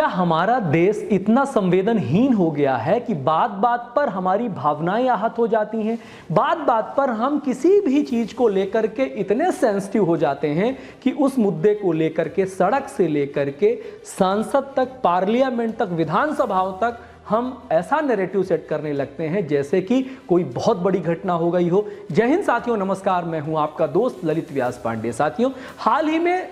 क्या हमारा देश इतना संवेदनहीन हो गया है कि बात बात पर हमारी भावनाएं आहत हो जाती हैं? बात बात पर हम किसी भी चीज को लेकर के इतने सेंसिटिव हो जाते हैं कि उस मुद्दे को लेकर के सड़क से लेकर के संसद तक, पार्लियामेंट तक, विधानसभाओं तक हम ऐसा नैरेटिव सेट करने लगते हैं जैसे कि कोई बहुत बड़ी घटना हो गई हो। जय हिंद साथियों, नमस्कार। मैं हूं आपका दोस्त ललित व्यास पांडे। साथियों, हाल ही में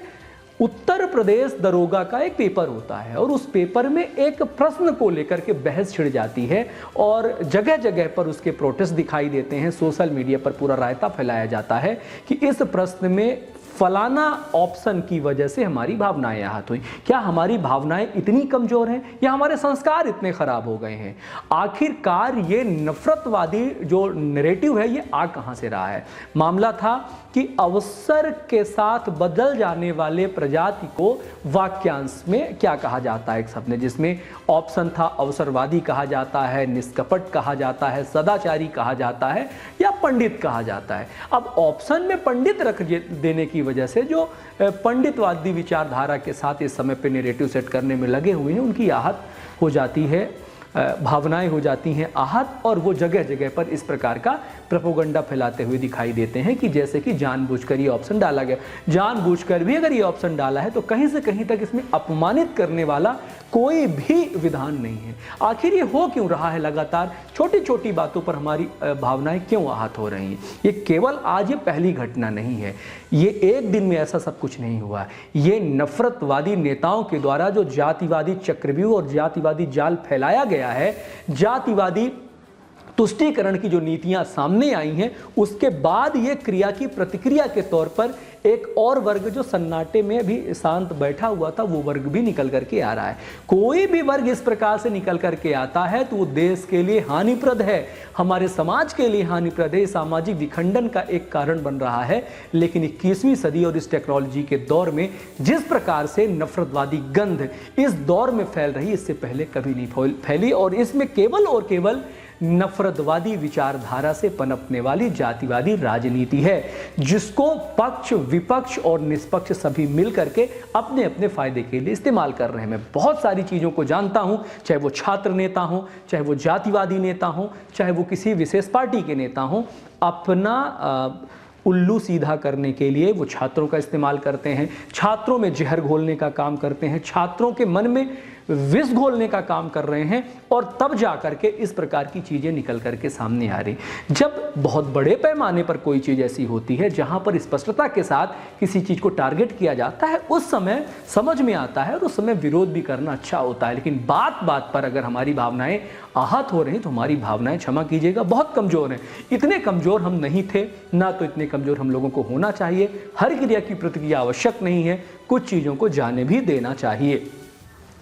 उत्तर प्रदेश दरोगा का एक पेपर होता है और उस पेपर में एक प्रश्न को लेकर के बहस छिड़ जाती है और जगह जगह पर उसके प्रोटेस्ट दिखाई देते हैं। सोशल मीडिया पर पूरा रायता फैलाया जाता है कि इस प्रश्न में फलाना ऑप्शन की वजह से हमारी भावनाएं आहत हुई। क्या हमारी भावनाएं इतनी कमजोर हैं या हमारे संस्कार इतने खराब हो गए हैं? आखिरकार ये नफरतवादी जो नैरेटिव है ये आ कहां से रहा है? मामला था कि अवसर के साथ बदल जाने वाले प्रजाति को वाक्यांश में क्या कहा जाता है? एक शब्द जिसमें ऑप्शन था, अवसरवादी कहा जाता है, निष्कपट कहा जाता है, सदाचारी कहा जाता है या पंडित कहा जाता है। अब ऑप्शन में पंडित रख देने की वजह से जो पंडितवादी विचारधारा के साथ इस समय पे नैरेटिव सेट करने में लगे हुए हैं, उनकी आहत हो जाती है, भावनाएं हो जाती हैं आहत, और वो जगह जगह पर इस प्रकार का प्रोपेगेंडा फैलाते हुए दिखाई देते हैं कि जैसे कि जानबूझकर ये ऑप्शन डाला गया। जानबूझकर भी अगर ये ऑप्शन डाला है तो कहीं से कहीं तक इसमें अपमानित करने वाला कोई भी विधान नहीं है। आखिर ये हो क्यों रहा है? लगातार छोटी छोटी बातों पर हमारी भावनाएं क्यों आहत हो रही हैं? ये केवल आज ये पहली घटना नहीं है, ये एक दिन में ऐसा सब कुछ नहीं हुआ। ये नफरतवादी नेताओं के द्वारा जो जातिवादी चक्रव्यूह और जातिवादी जाल फैलाया गया है, जातिवादी तुष्टीकरण की जो नीतियां सामने आई हैं, उसके बाद ये क्रिया की प्रतिक्रिया के तौर पर एक और वर्ग जो सन्नाटे में भी शांत बैठा हुआ था, वो वर्ग भी निकल करके आ रहा है। कोई भी वर्ग इस प्रकार से निकल करके आता है तो वो देश के लिए हानिप्रद है, हमारे समाज के लिए हानिप्रद है, सामाजिक विखंडन का एक कारण बन रहा है। लेकिन 21वीं सदी और इस टेक्नोलॉजी के दौर में जिस प्रकार से नफरतवादी गंध इस दौर में फैल रही, इससे पहले कभी नहीं फैली, और इसमें केवल और केवल नफरतवादी विचारधारा से पनपने वाली जातिवादी राजनीति है, जिसको पक्ष, विपक्ष और निष्पक्ष सभी मिल करके अपने अपने फायदे के लिए इस्तेमाल कर रहे हैं। मैं बहुत सारी चीज़ों को जानता हूं, चाहे वो छात्र नेता हों, चाहे वो जातिवादी नेता हों, चाहे वो किसी विशेष पार्टी के नेता हों, अपना उल्लू सीधा करने के लिए वो छात्रों का इस्तेमाल करते हैं, छात्रों में जहर घोलने का काम करते हैं, छात्रों के मन में विष घोलने का काम कर रहे हैं, और तब जा करके इस प्रकार की चीज़ें निकल करके सामने आ रही। जब बहुत बड़े पैमाने पर कोई चीज़ ऐसी होती है जहां पर स्पष्टता के साथ किसी चीज़ को टारगेट किया जाता है, उस समय समझ में आता है और उस समय विरोध भी करना अच्छा होता है। लेकिन बात बात पर अगर हमारी भावनाएं आहत हो रही तो हमारी भावनाएं, क्षमा कीजिएगा, बहुत कमज़ोर हैं। इतने कमज़ोर हम नहीं थे, ना तो इतने कमज़ोर हम लोगों को होना चाहिए। हर क्रिया की प्रतिक्रिया आवश्यक नहीं है, कुछ चीज़ों को जाने भी देना चाहिए।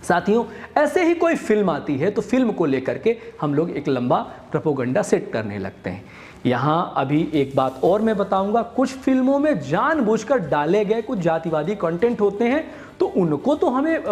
साथियों, ऐसे ही कोई फिल्म आती है तो फिल्म को लेकर के हम लोग एक लंबा प्रोपेगेंडा सेट करने लगते हैं। यहाँ अभी एक बात और मैं बताऊंगा, कुछ फिल्मों में जानबूझकर डाले गए कुछ जातिवादी कंटेंट होते हैं तो उनको तो हमें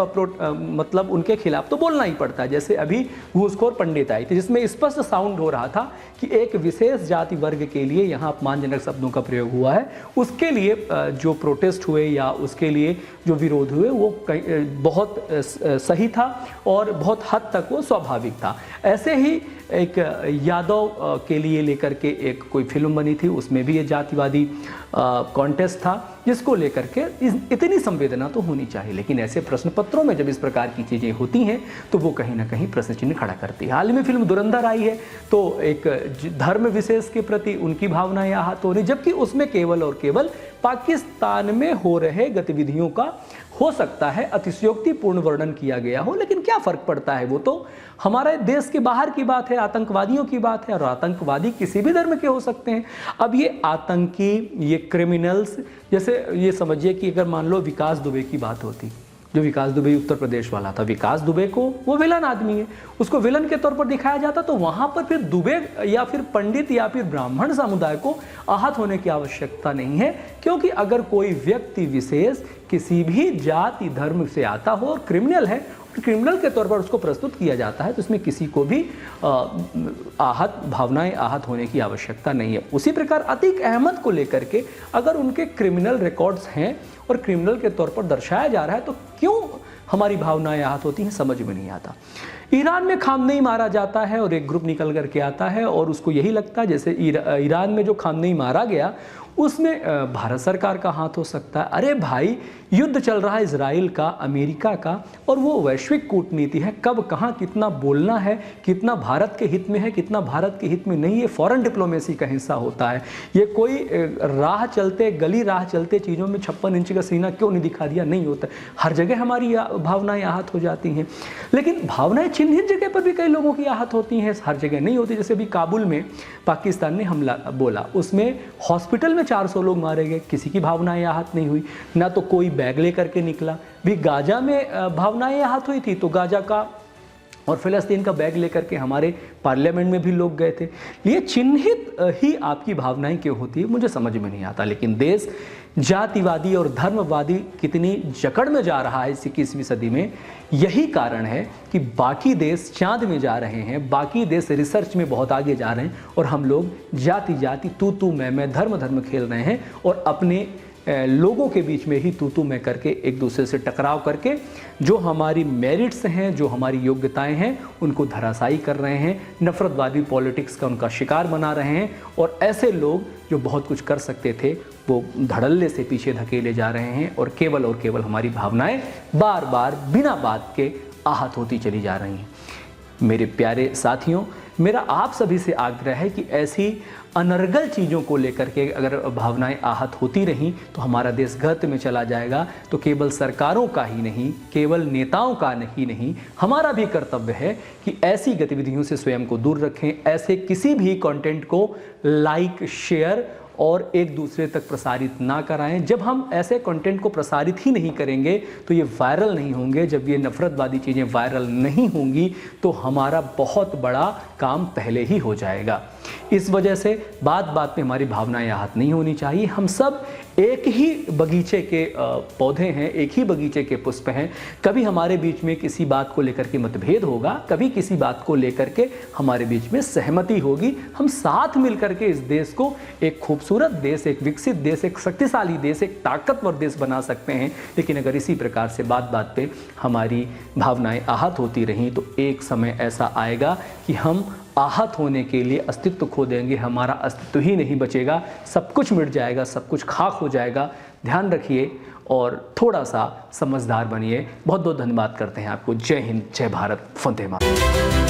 मतलब उनके खिलाफ तो बोलना ही पड़ता है। जैसे अभी घूसखोर पंडित आई थी, जिसमें स्पष्ट साउंड हो रहा था कि एक विशेष जाति वर्ग के लिए यहाँ अपमानजनक शब्दों का प्रयोग हुआ है। उसके लिए जो प्रोटेस्ट हुए या उसके लिए जो विरोध हुए वो बहुत सही था और बहुत हद तक वो स्वाभाविक था। ऐसे ही एक यादव के लिए लेकर के एक कोई फिल्म बनी थी, उसमें भी ये जातिवादी कॉन्टेस्ट था, जिसको लेकर के इतनी संवेदना तो होनी चाहिए। लेकिन ऐसे प्रश्न पत्रों में जब इस प्रकार की चीज़ें होती हैं तो वो कहीं ना कहीं प्रश्न चिन्ह खड़ा करती है। हाल ही में फिल्म धुरंधर आई है तो एक धर्म विशेष के प्रति उनकी भावनाएं आहत हो रही, जबकि उसमें केवल और केवल पाकिस्तान में हो रहे गतिविधियों का हो सकता है अतिशयोक्तिपूर्ण वर्णन किया गया हो, लेकिन क्या फर्क पड़ता है? वो तो हमारे देश के बाहर की बात है, आतंकवादियों की बात है, और आतंकवादी किसी भी धर्म के हो सकते हैं। अब ये आतंकी, ये क्रिमिनल्स, जैसे ये समझिए कि अगर मान लो विकास दुबे की बात होती, जो विकास दुबे उत्तर प्रदेश वाला था, विकास दुबे को वो विलन आदमी है, उसको विलन के तौर पर दिखाया जाता, तो वहाँ पर फिर दुबे या फिर पंडित या फिर ब्राह्मण समुदाय को आहत होने की आवश्यकता नहीं है, क्योंकि अगर कोई व्यक्ति विशेष किसी भी जाति धर्म से आता हो और क्रिमिनल है, क्रिमिनल के तौर पर उसको प्रस्तुत किया जाता है, तो इसमें किसी को भी भावनाएं आहत होने की आवश्यकता नहीं है। उसी प्रकार अतीक अहमद को लेकर के अगर उनके क्रिमिनल रिकॉर्ड्स हैं और क्रिमिनल के तौर पर दर्शाया जा रहा है, तो क्यों हमारी भावनाएं आहत होती हैं, समझ में नहीं आता। ईरान में खामनेई मारा जाता है और एक ग्रुप निकल करके आता है और उसको यही लगता है जैसे ईरान में जो खामनेई मारा गया उसमें भारत सरकार का हाथ हो सकता है। अरे भाई, युद्ध चल रहा है इजराइल का, अमेरिका का, और वो वैश्विक कूटनीति है। कब कहाँ कितना बोलना है, कितना भारत के हित में है, कितना भारत के हित में नहीं, ये फॉरेन डिप्लोमेसी का हिस्सा होता है। ये कोई गली राह चलते चीज़ों में 56 इंच का सीना क्यों नहीं दिखा दिया, नहीं होता। हर जगह हमारी भावनाएं आहत हो जाती हैं, लेकिन भावनाएं चिन्हित जगह पर भी कई लोगों की आहत होती हैं, हर जगह नहीं होती। जैसे अभी काबुल में पाकिस्तान ने हमला बोला, उसमें हॉस्पिटल में 400 लोग मारे गए, किसी की भावनाएं आहत नहीं हुई, ना तो कोई बैग लेकर के निकला। भी गाजा में भावनाएं आहत हुई थी तो गाजा का और फिलिस्तीन का बैग लेकर के हमारे पार्लियामेंट में भी लोग गए थे। ये चिन्हित ही आपकी भावनाएं क्यों होती है, मुझे समझ में नहीं आता। लेकिन देश जातिवादी और धर्मवादी कितनी जकड़ में जा रहा है इस 21वीं सदी में, यही कारण है कि बाकी देश चांद में जा रहे हैं, बाकी देश रिसर्च में बहुत आगे जा रहे हैं और हम लोग जाति जाति, तू मैं, धर्म खेल रहे हैं और अपने लोगों के बीच में ही तू मैं करके एक दूसरे से टकराव करके जो हमारी मेरिट्स हैं, जो हमारी योग्यताएं हैं, उनको धराशायी कर रहे हैं। नफरतवादी पॉलिटिक्स का उनका शिकार बना रहे हैं और ऐसे लोग जो बहुत कुछ कर सकते थे वो धड़ल्ले से पीछे धकेले जा रहे हैं और केवल हमारी भावनाएं बार बार बिना बात के आहत होती चली जा रही हैं। मेरे प्यारे साथियों, मेरा आप सभी से आग्रह है कि ऐसी अनर्गल चीज़ों को लेकर के अगर भावनाएं आहत होती रहीं तो हमारा देश गर्त में चला जाएगा। तो केवल सरकारों का ही नहीं, केवल नेताओं का ही नहीं, हमारा भी कर्तव्य है कि ऐसी गतिविधियों से स्वयं को दूर रखें। ऐसे किसी भी कंटेंट को लाइक, शेयर और एक दूसरे तक प्रसारित ना कराएं। जब हम ऐसे कंटेंट को प्रसारित ही नहीं करेंगे तो ये वायरल नहीं होंगे। जब ये नफरतवादी चीज़ें वायरल नहीं होंगी तो हमारा बहुत बड़ा काम पहले ही हो जाएगा। इस वजह से बात बात में हमारी भावनाएं आहत नहीं होनी चाहिए। हम सब एक ही बगीचे के पौधे हैं, एक ही बगीचे के पुष्प हैं। कभी हमारे बीच में किसी बात को लेकर के मतभेद होगा, कभी किसी बात को लेकर के हमारे बीच में सहमति होगी। हम साथ मिलकर के इस देश को एक खूबसूरत देश, एक विकसित देश, एक शक्तिशाली देश, एक ताकतवर देश बना सकते हैं। लेकिन अगर इसी प्रकार से बात बात पे हमारी भावनाएं आहत होती रहीं तो एक समय ऐसा आएगा कि हम आहत होने के लिए अस्तित्व खो देंगे, हमारा अस्तित्व ही नहीं बचेगा, सब कुछ मिट जाएगा, सब कुछ खाक हो जाएगा। ध्यान रखिए और थोड़ा सा समझदार बनिए। बहुत बहुत धन्यवाद करते हैं आपको। जय हिंद, जय भारत, वंदे मातरम।